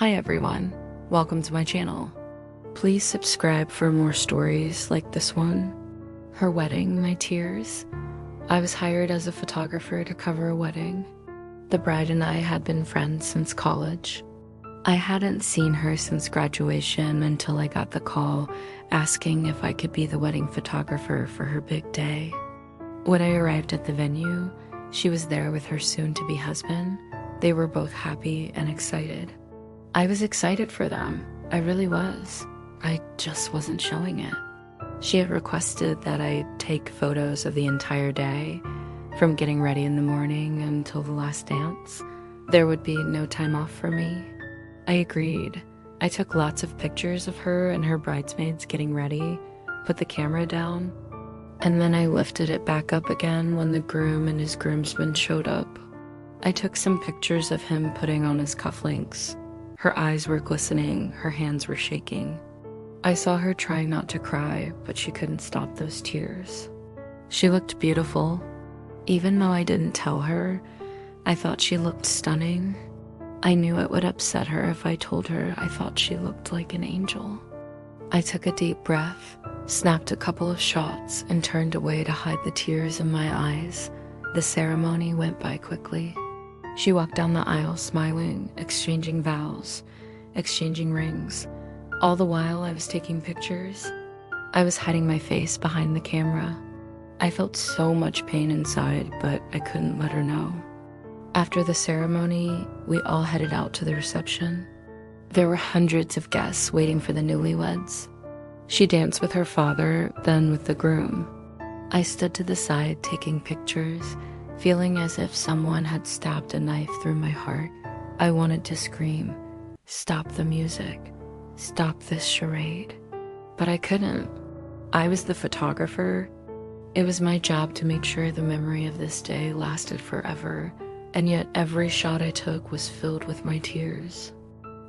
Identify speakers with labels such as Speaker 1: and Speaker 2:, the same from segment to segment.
Speaker 1: Hi everyone, welcome to my channel. Please subscribe for more stories like this one. Her wedding, my tears. I was hired as a photographer to cover a wedding. The bride and I had been friends since college. I hadn't seen her since graduation until I got the call asking if I could be the wedding photographer for her big day. When I arrived at the venue, she was there with her soon-to-be husband. They were both happy and excited. I was excited for them. I really was. I just wasn't showing it. She had requested that I take photos of the entire day, from getting ready in the morning until the last dance. There would be no time off for me. I agreed. I took lots of pictures of her and her bridesmaids getting ready, put the camera down, and then I lifted it back up again when the groom and his groomsmen showed up. I took some pictures of him putting on his cufflinks. Her eyes were glistening, her hands were shaking. I saw her trying not to cry, but she couldn't stop those tears. She looked beautiful. Even though I didn't tell her, I thought she looked stunning. I knew it would upset her if I told her I thought she looked like an angel. I took a deep breath, snapped a couple of shots, and turned away to hide the tears in my eyes. The ceremony went by quickly. She walked down the aisle smiling, exchanging vows, exchanging rings. All the while I was taking pictures. I was hiding my face behind the camera. I felt so much pain inside, but I couldn't let her know. After the ceremony, we all headed out to the reception. There were hundreds of guests waiting for the newlyweds. She danced with her father, then with the groom. I stood to the side taking pictures, feeling as if someone had stabbed a knife through my heart. I wanted to scream, "Stop the music, stop this charade." But I couldn't. I was the photographer. It was my job to make sure the memory of this day lasted forever, and yet every shot I took was filled with my tears.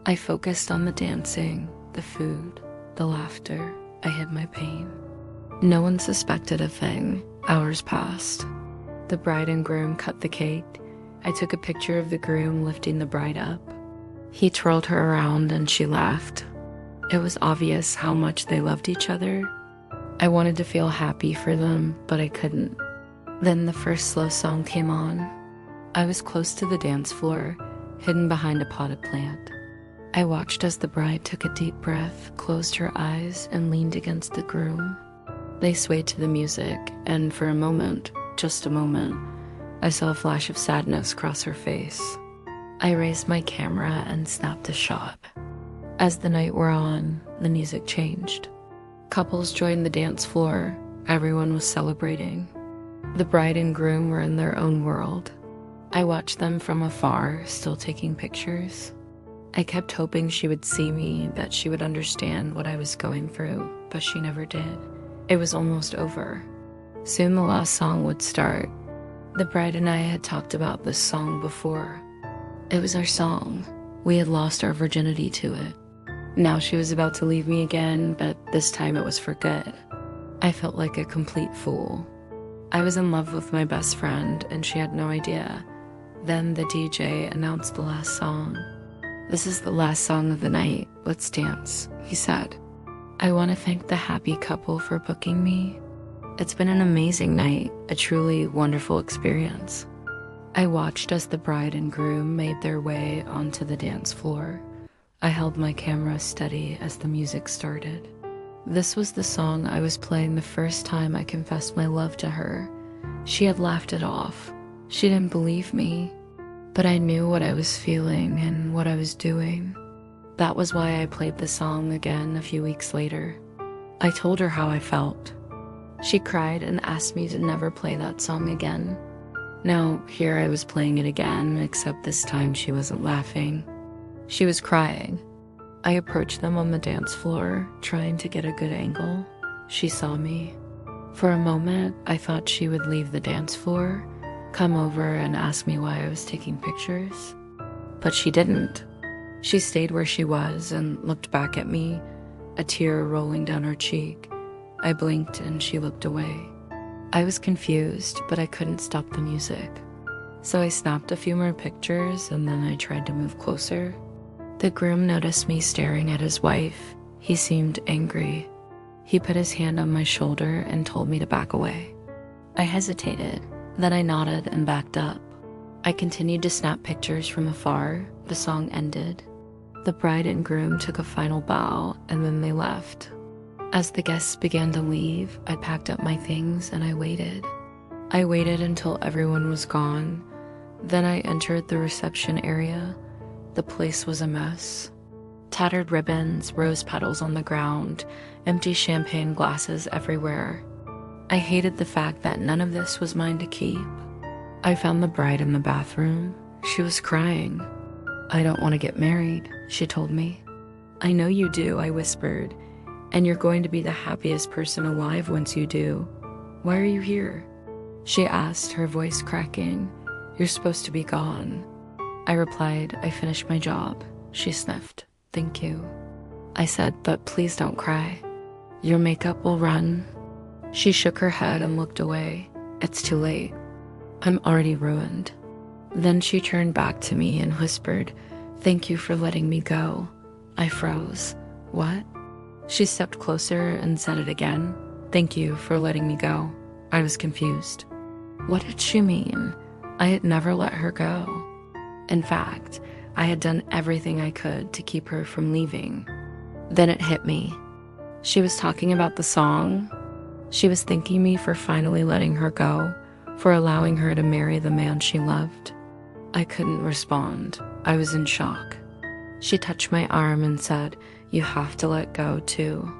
Speaker 1: I focused on the dancing, the food, the laughter. I hid my pain. No one suspected a thing. Hours passed. The bride and groom cut the cake. I took a picture of the groom lifting the bride up. He twirled her around and she laughed. It was obvious how much they loved each other. I wanted to feel happy for them, but I couldn't. Then the first slow song came on. I was close to the dance floor, hidden behind a potted plant. I watched as the bride took a deep breath, closed her eyes, and leaned against the groom. They swayed to the music, and for a moment, just a moment, I saw a flash of sadness cross her face. I raised my camera and snapped a shot. As the night wore on, the music changed. Couples joined the dance floor. Everyone was celebrating. The bride and groom were in their own world. I watched them from afar, still taking pictures. I kept hoping she would see me, that she would understand what I was going through, but she never did. It was almost over. Soon the last song would start. The bride and I had talked about this song before. It was our song. We had lost our virginity to it. Now she was about to leave me again, but this time it was for good. I felt like a complete fool. I was in love with my best friend, and she had no idea. Then the DJ announced the last song. "This is the last song of the night. Let's dance," he said. I want to thank the happy couple for booking me. It's been an amazing night, a truly wonderful experience. I watched as the bride and groom made their way onto the dance floor. I held my camera steady as the music started. This was the song I was playing the first time I confessed my love to her. She had laughed it off. She didn't believe me, but I knew what I was feeling and what I was doing. That was why I played the song again a few weeks later. I told her how I felt. She cried and asked me to never play that song again. Now, here I was playing it again, except this time she wasn't laughing. She was crying. I approached them on the dance floor, trying to get a good angle. She saw me. For a moment, I thought she would leave the dance floor, come over and ask me why I was taking pictures. But she didn't. She stayed where she was and looked back at me, a tear rolling down her cheek. I blinked and she looked away. I was confused, but I couldn't stop the music. So I snapped a few more pictures and then I tried to move closer. The groom noticed me staring at his wife. He seemed angry. He put his hand on my shoulder and told me to back away. I hesitated, then I nodded and backed up. I continued to snap pictures from afar. The song ended. The bride and groom took a final bow and then they left. As the guests began to leave, I packed up my things and I waited. I waited until everyone was gone. Then I entered the reception area. The place was a mess. Tattered ribbons, rose petals on the ground, empty champagne glasses everywhere. I hated the fact that none of this was mine to keep. I found the bride in the bathroom. She was crying. "I don't want to get married," she told me. "I know you do," I whispered, "and you're going to be the happiest person alive once you do. Why are you here?" She asked, her voice cracking. "You're supposed to be gone." I replied, "I finished my job." She sniffed. "Thank you." I said, "But please don't cry. Your makeup will run." She shook her head and looked away. "It's too late. I'm already ruined." Then she turned back to me and whispered, "Thank you for letting me go." I froze. "What?" She stepped closer and said it again. "Thank you for letting me go." I was confused. What did she mean? I had never let her go. In fact, I had done everything I could to keep her from leaving. Then it hit me. She was talking about the song. She was thanking me for finally letting her go, for allowing her to marry the man she loved. I couldn't respond. I was in shock. She touched my arm and said, "You have to let go too.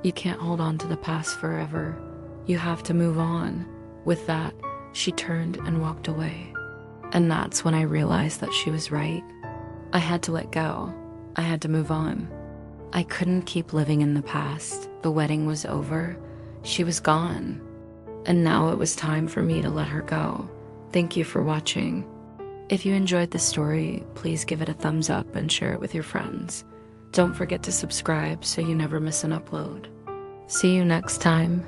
Speaker 1: You can't hold on to the past forever. You have to move on." With that, she turned and walked away. And that's when I realized that she was right. I had to let go. I had to move on. I couldn't keep living in the past. The wedding was over. She was gone. And now it was time for me to let her go. Thank you for watching. If you enjoyed this story, please give it a thumbs up and share it with your friends. Don't forget to subscribe so you never miss an upload. See you next time.